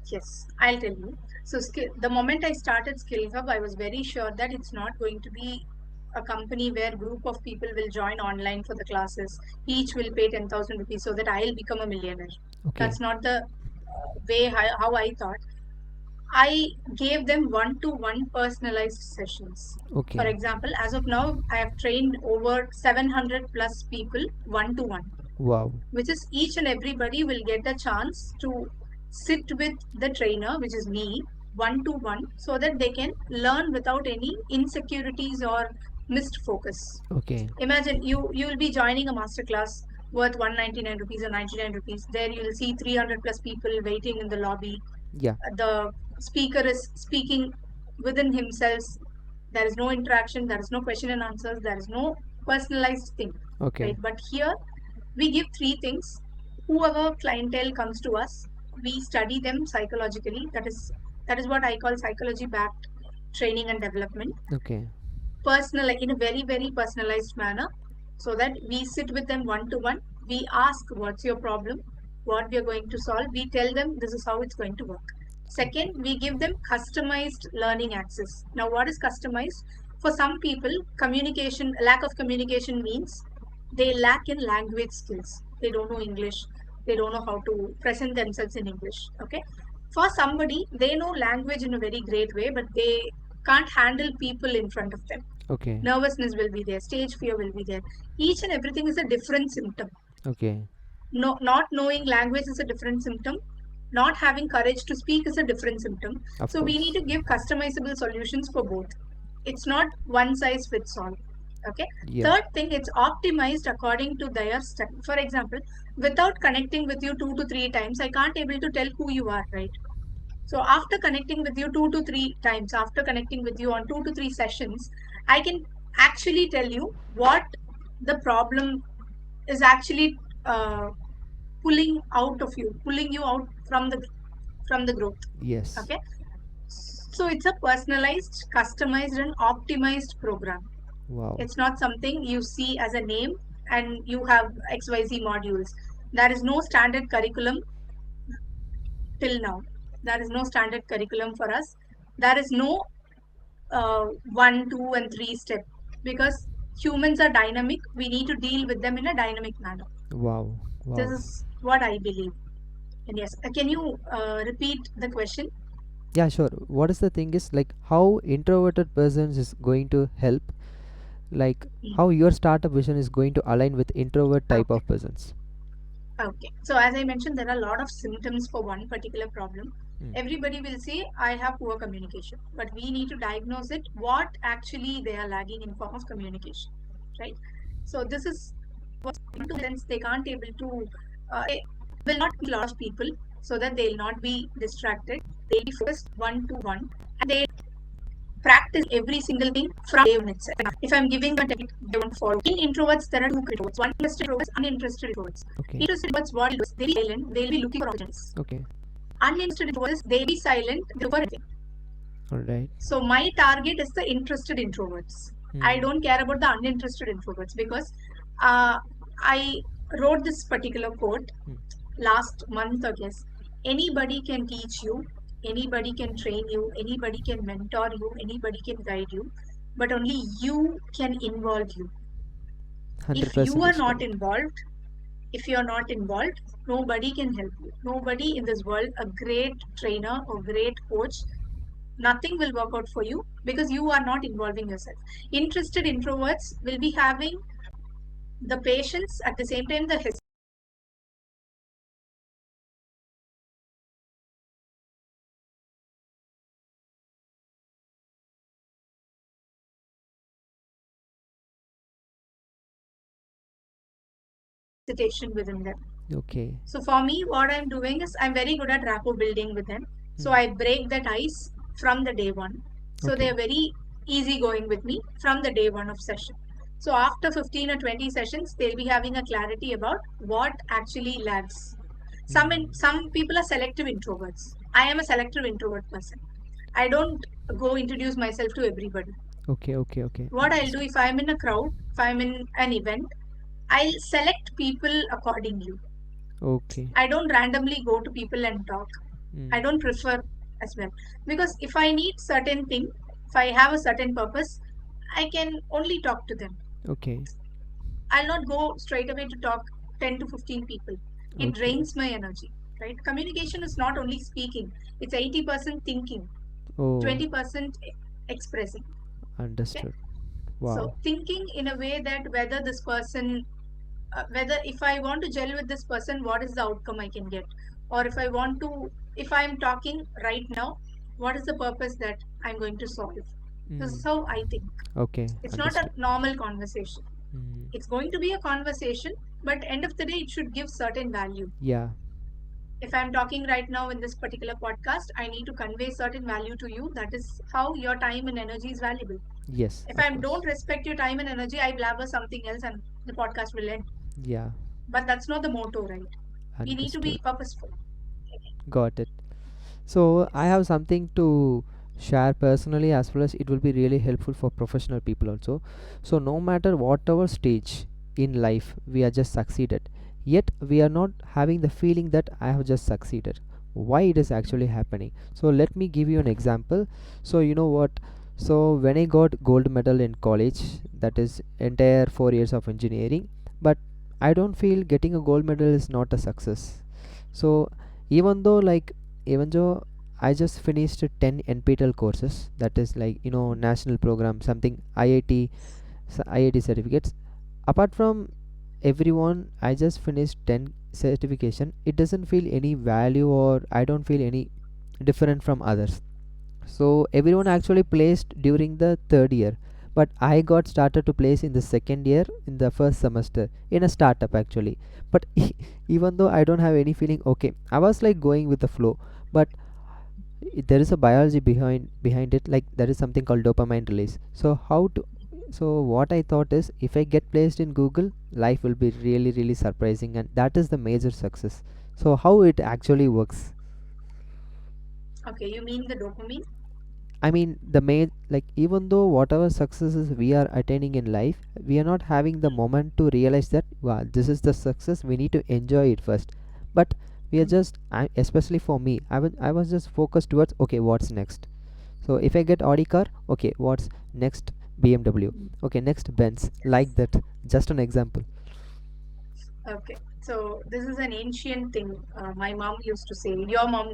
yes, I'll tell you. So, the moment I started SkillHub, I was very sure that it's not going to be a company where group of people will join online for the classes. Each will pay 10,000 rupees so that I'll become a millionaire. Okay. That's not the way how I thought. I gave them one-to-one personalized sessions. For Okay. example, as of now, I have trained over 700 plus people one-to-one, Wow. which is each and everybody will get a chance to sit with the trainer, which is me, one to one, so that they can learn without any insecurities or missed focus. Okay. Imagine you will be joining a master class worth 199 rupees or 99 rupees. There you will see 300 plus people waiting in the lobby. Yeah. The speaker is speaking within himself. There is no interaction, there is no question and answers, there is no personalized thing, right? Okay. But here we give three things. Whoever clientele comes to us, we study them psychologically. That is what I call psychology backed training and development, Okay. personal, like in a very personalized manner, so that we sit with them one to one. We ask what's your problem, what we are going to solve, we tell them this is how it's going to work. Okay. Second, we give them customized learning access. Now, what is customized? For some people, communication, lack of communication means they lack in language skills, they don't know English, they don't know how to present themselves in English, okay? For somebody, they know language in a very great way, but they can't handle people in front of them. Okay. Nervousness will be there, stage fear will be there. Each and everything is a different symptom. Okay. No, not knowing language is a different symptom. Not having courage to speak is a different symptom. Of So we need course. to give customizable solutions for both. It's not one size fits all. Okay. Yeah. Third thing, it's optimized according to their style. For example, without connecting with you 2 to 3 times, I can't able to tell who you are, right? So after connecting with you 2 to 3 times, after connecting with you on 2 to 3 sessions, I can actually tell you what the problem is actually uh, pulling out of you, pulling you out from the growth. Yes. Okay. So it's a personalized, customized, and optimized program. Wow. It's not something you see as a name and you have XYZ modules. There is no standard curriculum till now. There is no standard curriculum for us. There is no one, two, and three step, because humans are dynamic. We need to deal with them in a dynamic manner. Wow, This wow. is what I believe. And yes, can you repeat the question? Yeah, sure. What is the thing is like how introverted persons is going to help, like Mm. how your startup vision is going to align with introvert type Okay. of persons. Okay. So as I mentioned, there are a lot of symptoms for one particular problem. Mm. Everybody will say, I have poor communication, but we need to diagnose it, what actually they are lagging in form of communication, right? So this is what since they can't able to, they will not meet a lot of people so that they'll not be distracted. They'll be focused one to one, and they practice every single thing from day one itself. If I'm giving them a technique, they won't follow. In introverts, there are two introverts: one interested introverts, uninterested introverts. Okay. Interested introverts, what they'll do is they'll be silent, they'll be looking for opportunities. Okay. Uninterested introverts, they'll be silent, they look for anything. All right. So my target is the interested introverts. I Mm. don't care about the uninterested introverts, because uh, I wrote this particular quote Mm. last month, I guess. Anybody can teach you, anybody can train you, anybody can mentor you, anybody can guide you, but only you can involve you. If you 100% are is not correct. involved, if you are not involved, nobody can help you. Nobody in this world, a great trainer or great coach, nothing will work out for you because you are not involving yourself. Interested introverts will be having the patience, at the same time the hesitation within them. Okay. So for me, what I'm doing is I'm very good at rapport building with them. So Mm. I break that ice from the day one. So they Okay. are very easy going with me from the day one of session. So after 15 or 20 sessions, they'll be having a clarity about what actually lags. Mm. Some people are selective introverts. I am a selective introvert person. I don't go introduce myself to everybody. Okay. Okay. Okay. What I'll do, Understood. if I'm in a crowd, if I'm in an event, I'll select people accordingly. Okay. I don't randomly go to people and talk. I Mm. don't prefer as well. Because if I need certain thing, if I have a certain purpose, I can only talk to them. Okay. I'll not go straight away to talk 10 to 15 people. It Okay. drains my energy. Right? Communication is not only speaking, it's 80% thinking, Oh, 20% expressing. Okay? understood. So Wow. thinking in a way that whether this person, whether if I want to gel with this person, what is the outcome I can get? Or if I want to, if I'm talking right now, what is the purpose that I'm going to solve? This Mm. is how I think. Okay. It's not a Understood. normal conversation. Mm. It's going to be a conversation, but end of the day, it should give certain value. Yeah. If I'm talking right now in this particular podcast, I need to convey certain value to you. That is how your time and energy is valuable. Yes. If Of I course. don't respect your time and energy, I blabber something else and the podcast will end. Yeah. But that's not the motto, right? We need to be Understood. purposeful. Got it. So I Yes. have something to share personally as well as it will be really helpful for professional people also. So no matter whatever stage in life we are just succeeded, yet we are not having the feeling that I have just succeeded. Why it is actually happening? So let me give you an example. So you know what? So when I got gold medal in college, that is entire 4 years of engineering, but I don't feel getting a gold medal is not a success. So even though like even though I just finished 10 NPTEL courses, that is like national program, something IIT, IIT certificates. Apart from everyone, I just finished 10 certification. It doesn't feel any value or I don't feel any different from others. So everyone actually placed during the third year, but I got started to place in the second year in the first semester in a startup actually. But even though I don't have any feeling, okay, I was like going with the flow, but there is a biology behind it, like there is something called dopamine release. So what I thought is if I get placed in Google, life will be really really surprising, and that is the major success. So how it actually works? Okay, you mean the dopamine? I mean, like even though whatever successes we are attaining in life, we are not having the moment to realize that wow, this is the success. We need to enjoy it first. But we are Mm. just, especially for me, I was just focused towards okay, what's next. So if I get Audi car, okay, what's next? BMW. Okay, next Benz. Like that. Just an example. Okay, so this is an ancient thing. My mom used to say, your mom,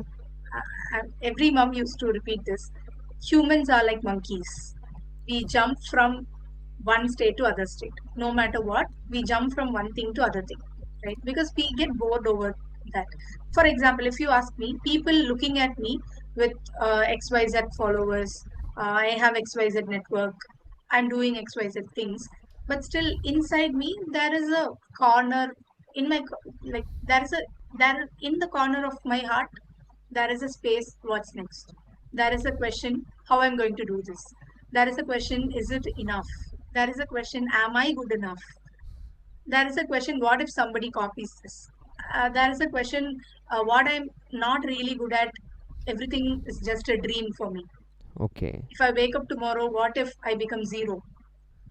every mom used to repeat this. Humans are like monkeys. We jump from one state to other state. No matter what, we jump from one thing to other thing, right? Because we get bored over that. For example, if you ask me, people looking at me with XYZ followers, I have XYZ network, I'm doing XYZ things, but still inside me there is a corner in my like there is a there in the corner of my heart there is a space. What's next? There is a question, how I'm going to do this. There is a question, is it enough? There is a question, am I good enough? There is a question, what if somebody copies this? There is a question, what I'm not really good at, everything is just a dream for me. Okay. If I wake up tomorrow, what if I become zero?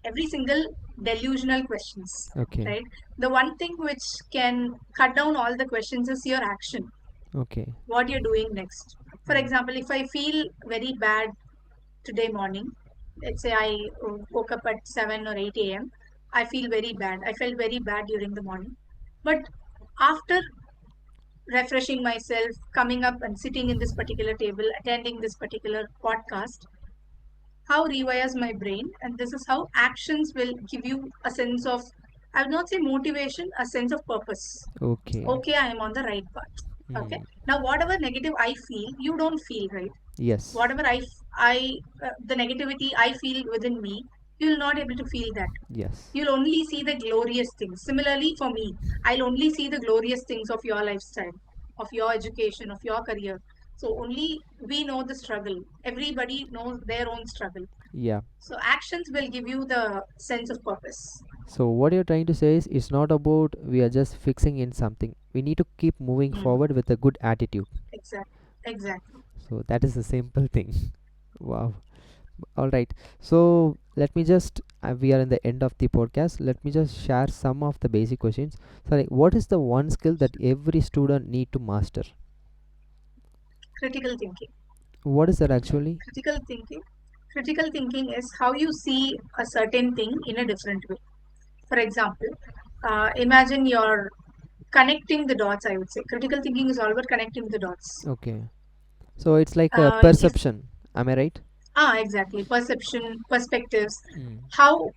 Every single delusional questions, Okay. right? The one thing which can cut down all the questions is your action, Okay. what you're doing next. For Mm. example, if I feel very bad today morning, let's say I woke up at 7 or 8 a.m., I feel very bad, I felt very bad during the morning, but after refreshing myself, coming up and sitting in this particular table, attending this particular podcast, how rewires my brain, and this is how actions will give you a sense of, I would not say motivation, a sense of purpose. Okay. Okay, I am on the right path. Okay, Mm. now whatever negative I feel, you don't feel, right? Yes. Whatever the negativity I feel within me, you will not able to feel that. Yes. You'll only see the glorious things. Similarly for me, I'll only see the glorious things of your lifestyle, of your education, of your career. So only we know the struggle, everybody knows their own struggle. Yeah. So actions will give you the sense of purpose. So what you're trying to say is it's not about we are just fixing in something. We need to keep moving Mm, forward with a good attitude. exactly. Exactly. So that is the simple thing. Wow. All right. So let me just we are in the end of the podcast. Let me just share some of the basic questions. Sorry, what is the one skill that every student need to master? Critical thinking. What is that actually? Critical thinking. Critical thinking is how you see a certain thing in a different way. For example, imagine you're connecting the dots, I would say. Critical thinking is all about connecting the dots. Okay. So it's like a Is perception. Am I right? exactly. Perception, perspectives, Mm. how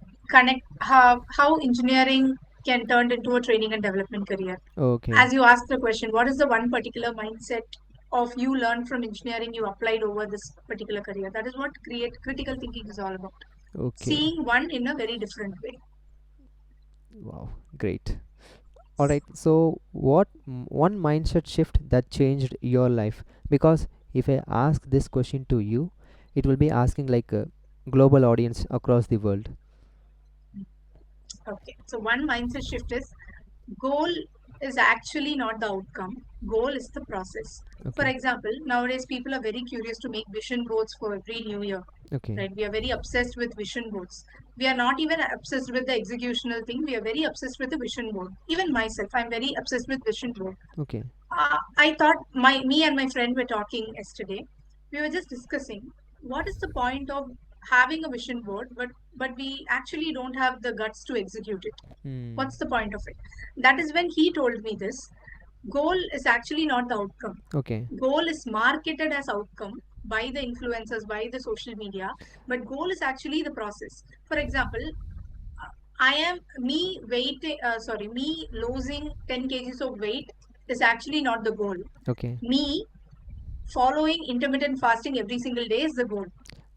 how engineering can turn into a training and development career. Okay. As you asked the question, what is the one particular mindset of you learned from engineering you applied over this particular career? That is what create critical thinking is all about. Okay. Seeing one in a very different way. Wow. Great. All right. So what one mindset shift that changed your life? Because if I ask this question to you, it will be asking like a global audience across the world. Okay. So one mindset shift is goal is actually not the outcome. Goal is the process. For Okay. example, nowadays people are very curious to make vision boards for every new year. Okay. Right? We are very obsessed with vision boards. We are not even obsessed with the executional thing. We are very obsessed with the vision board. Even myself, I'm very obsessed with vision board. Okay. I thought me and my friend were talking yesterday. We were just discussing what is the point of having a vision board, but we actually don't have the guts to execute it. Hmm. What's the point of it? That is when he told me this. Goal is actually not the outcome. Okay. Goal is marketed as outcome by the influencers, by the social media, but goal is actually the process. For example, I am me weight. Me losing 10 kgs of weight is actually not the goal. Okay. Me following intermittent fasting every single day is the goal.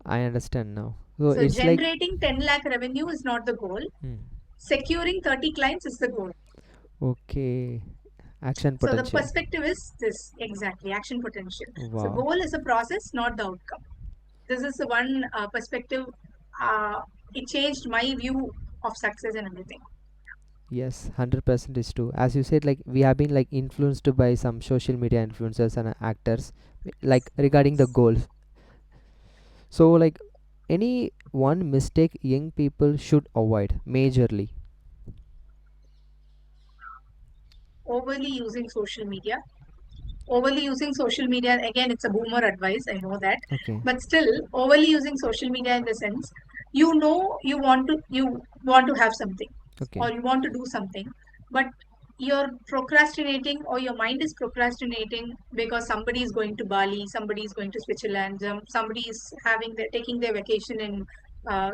I understand now. So So it's like generating 10 lakh revenue is not the goal. hmm. Securing 30 clients is the goal. Okay. Action So the potential. perspective is this exactly action potential. So Wow. goal is a process, not the outcome. This is the one perspective. Uh, it changed my view of success and everything. Yes, 100% is true. As you said, like we have been like influenced by some social media influencers and actors, like regarding the goals. So like any one mistake young people should avoid majorly. Overly using social media, overly using social media, again, it's a boomer advice, I know that, Okay. but still, overly using social media in the sense, you want to have something, Okay. or you want to do something, but you're procrastinating, or your mind is procrastinating because somebody is going to Bali, somebody is going to Switzerland, somebody is taking their vacation in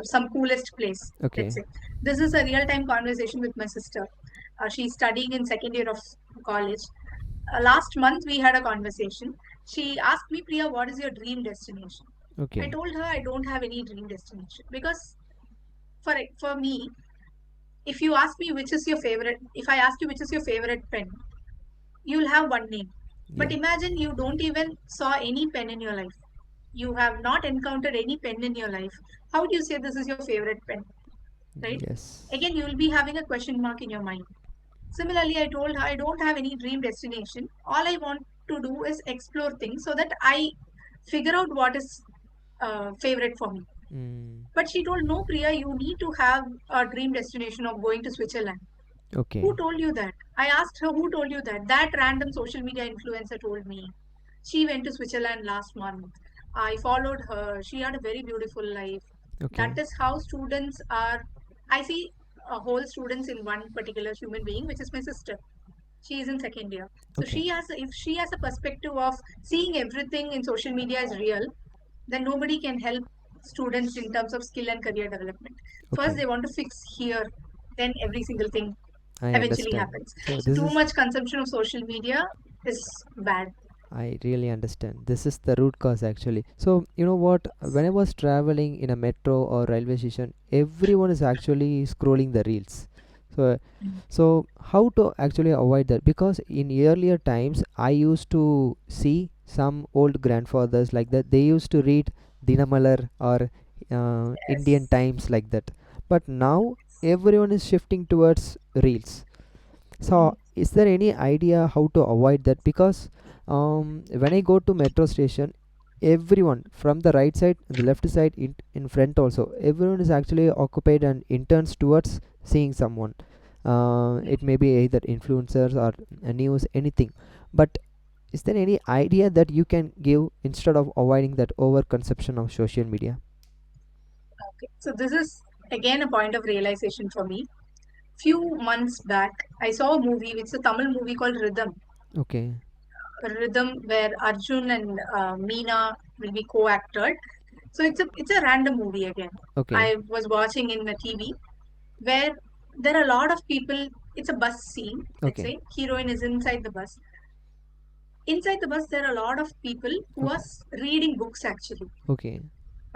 some coolest place, let's Okay. say. This is a real time conversation with my sister. She's studying in second year of college. Last month we had a conversation. She asked me, Priya, what is your dream destination? I Okay. told her I don't have any dream destination because for me, if I ask you which is your favorite pen, you'll have one name. But Yeah. imagine you don't even saw any pen in your life. You have not encountered any pen in your life. How do you say this is your favorite pen, right? Yes. Again, you will be having a question mark in your mind. Similarly, I told her I don't have any dream destination. All I want to do is explore things so that I figure out what is favorite for me. Mm. But she told, no, Priya, you need to have a dream destination of going to Switzerland. Okay. Who told you that? I asked her, who told you that? That random social media influencer told me. She went to Switzerland last month. I followed her. She had a very beautiful life. Okay. That is how students are. I see a whole students in one particular human being, which is my sister. She is in second year. So Okay. if she has a perspective of seeing everything in social media as real, then nobody can help students in terms of skill and career development. First, Okay. they want to fix here, then every single thing I eventually understand. happens. So So this too is, much consumption of social media is bad. I really understand. This is the root cause actually. So, you know what? When I was traveling in a metro or railway station, everyone is actually scrolling the reels. So, so how to actually avoid that? Because in earlier times, I used to see some old grandfathers like that. They used to read Dinamalar or Indian Yes. Times like that. But now everyone is shifting towards reels. So, is there any idea how to avoid that? Because when I go to metro station, everyone from the right side and the left side in front also, everyone is actually occupied and interns towards seeing someone. It may be either influencers or news, anything. But is there any idea that you can give instead of avoiding that over consumption of social media? Okay. So this is again a point of realization for me. Few months back, I saw a movie. It's a Tamil movie called Rhythm. Okay. Rhythm, where Arjun and Meena will be co-acted. So it's a random movie again. Okay. I was watching in the TV where there are a lot of people. It's a bus scene. Let's Okay. say heroine is inside the bus. Inside the bus, there are a lot of people who are Okay. reading books actually. Okay.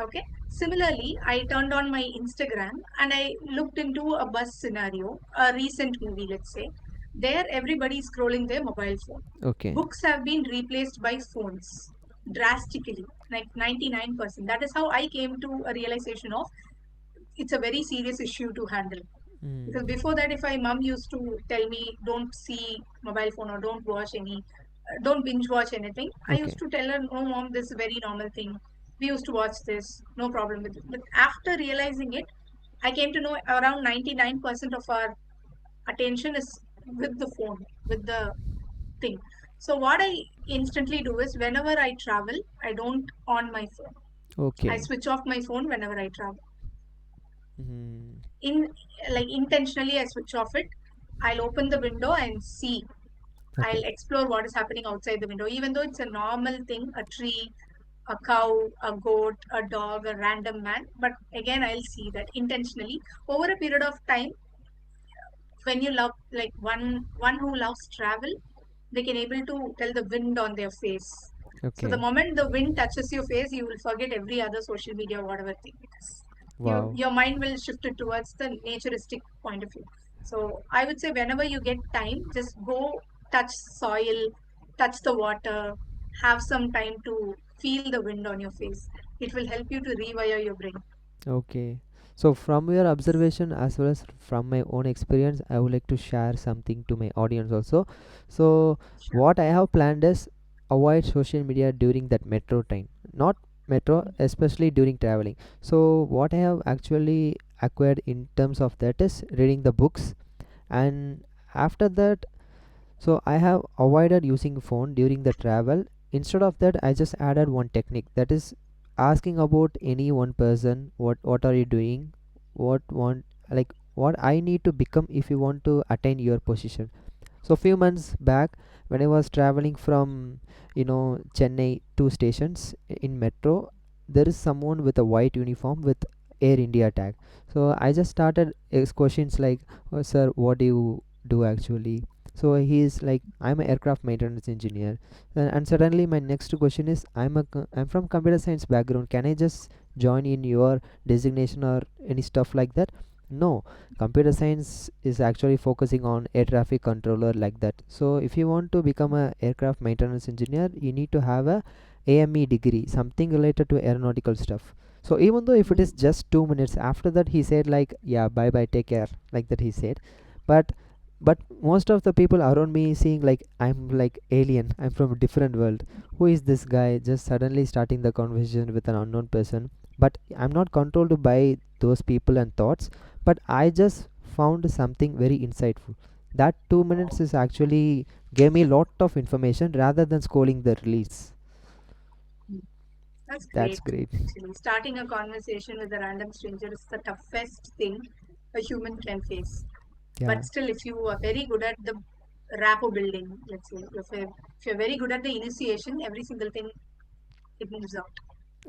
Okay. Similarly, I turned on my Instagram and I looked into a bus scenario, a recent movie, let's say. There, everybody is scrolling their mobile phone. Okay. Books have been replaced by phones drastically, like 99%. That is how I came to a realization of it's a very serious issue to handle. Because Mm. before that, if my mom used to tell me, don't see mobile phone or don't binge watch anything, I used Okay. to tell her, no, mom, this is a very normal thing. We used to watch this, no problem with it. But after realizing it, I came to know around 99% of our attention is with the phone, with the thing. So what I instantly do is whenever I travel, I don't on my phone. I Okay. switch off my phone whenever I travel. Mm. In like intentionally, I switch off it. I'll open the window and see. I'll Okay. explore what is happening outside the window, even though it's a normal thing, a tree, a cow, a goat, a dog, a random man. But again, I'll see that intentionally over a period of time. When you love, like one who loves travel, they can able to tell the wind on their face. So the Okay. moment the wind touches your face, you will forget every other social media, whatever thing it is. Wow. Your mind will shift it towards the naturistic point of view. So I would say whenever you get time, just go touch soil, touch the water, have some time to feel the wind on your face. It will help you to rewire your brain. Okay. So, from your observation as well as from my own experience, I would like to share something to my audience also. So, Sure. what I have planned is avoid social media during that metro time, not metro, especially during traveling. So, what I have actually acquired in terms of that is reading the books, and after that, So I have avoided using phone during the travel. Instead of that, I just added one technique, that is asking about any one person, what are you doing, what want, like what I need to become if you want to attain your position. So few months back, when I was traveling from Chennai two stations in metro, there is someone with a white uniform with Air India tag. So I just started ask questions like, oh, "Sir, what do you do actually?" So he is like, "I'm an aircraft maintenance engineer." And suddenly my next question is, I'm from computer science background. Can I just join in your designation or any stuff like that? No, computer science is actually focusing on air traffic controller like that. So if you want to become a aircraft maintenance engineer, you need to have a AME degree, something related to aeronautical stuff. So even though if it is just 2 minutes, after that he said like, yeah, bye bye, take care, like that he said. But but most of the people around me seeing like I'm like alien, I'm from a different world. Who is this guy just suddenly starting the conversation with an unknown person? But I'm not controlled by those people and thoughts, but I just found something very insightful. That 2 minutes is actually gave me a lot of information rather than scrolling the release. Mm. That's That's great, great. actually. Starting a conversation with a random stranger is the toughest thing a human can face. Yeah. But still, if you are very good at the rapport building, let's say, if you're very good at the initiation, every single thing it moves out.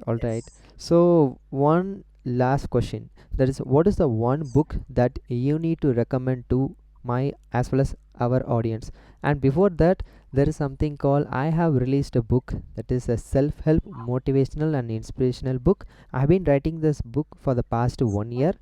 All right. Yes. So one last question. That is, what is the one book that you need to recommend to my as well as our audience? And before that, there is something called, I have released a book that is a self-help, motivational, and inspirational book. I have been writing this book for the past 1 year.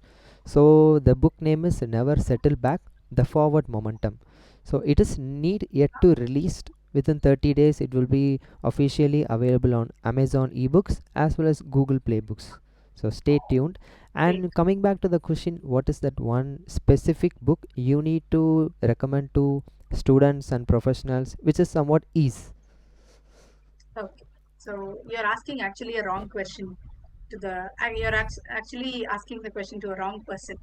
So the book name is Never Settle Back: The Forward Momentum. So it is need yet to released. Within 30 days, it will be officially available on Amazon ebooks as well as Google Play Books. So stay tuned. Great. And coming back to the question, what is that one specific book you need to recommend to students and professionals, which is somewhat ease? Okay. So you're asking actually a wrong question to the, and you're actually asking the question to a wrong person.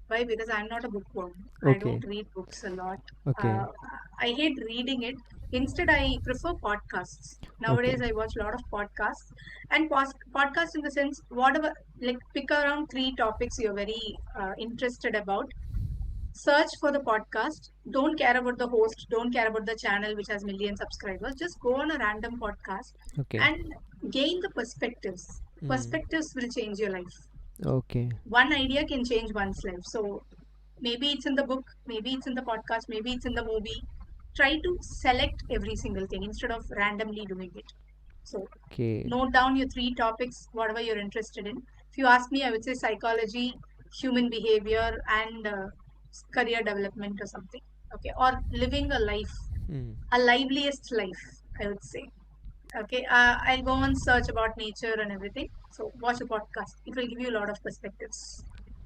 Why? Because I'm not a bookworm. I don't Okay. read books a lot. Okay. Uh, I hate reading it. Instead, I prefer podcasts. Nowadays, Okay. I watch a lot of podcasts, and podcasts in the sense, whatever, like pick around three topics you're very interested about. Search for the podcast. Don't care about the host. Don't care about the channel which has million subscribers. Just go on a random podcast Okay. and gain the perspectives. Mm. Perspectives will change your life. Okay. One idea can change one's life. So maybe it's in the book, maybe it's in the podcast, maybe it's in the movie. Try to select every single thing instead of randomly doing it. So Okay. note down your three topics, whatever you're interested in. If you ask me, I would say psychology, human behavior, and career development or something. Okay, or living a life, Mm. a liveliest life, I would say. Okay, I'll go and search about nature and everything. So watch a podcast. It will give you a lot of perspectives.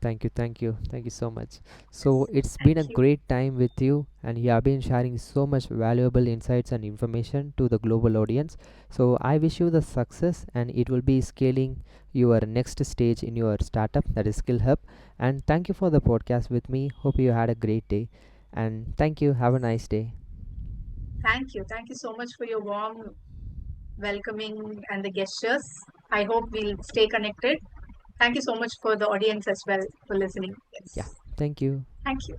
Thank you so much. So it's been Thank a you. great time with you, and you have been sharing so much valuable insights and information to the global audience. So I wish you the success, and it will be scaling your next stage in your startup, that is SkillHub. And thank you for the podcast with me. Hope you had a great day, and thank you. Have a nice day. Thank you. Thank you so much for your warm welcoming and the gestures. I hope we'll stay connected. Thank you so much for the audience as well for listening. Yeah. Yes. Thank you. Thank you.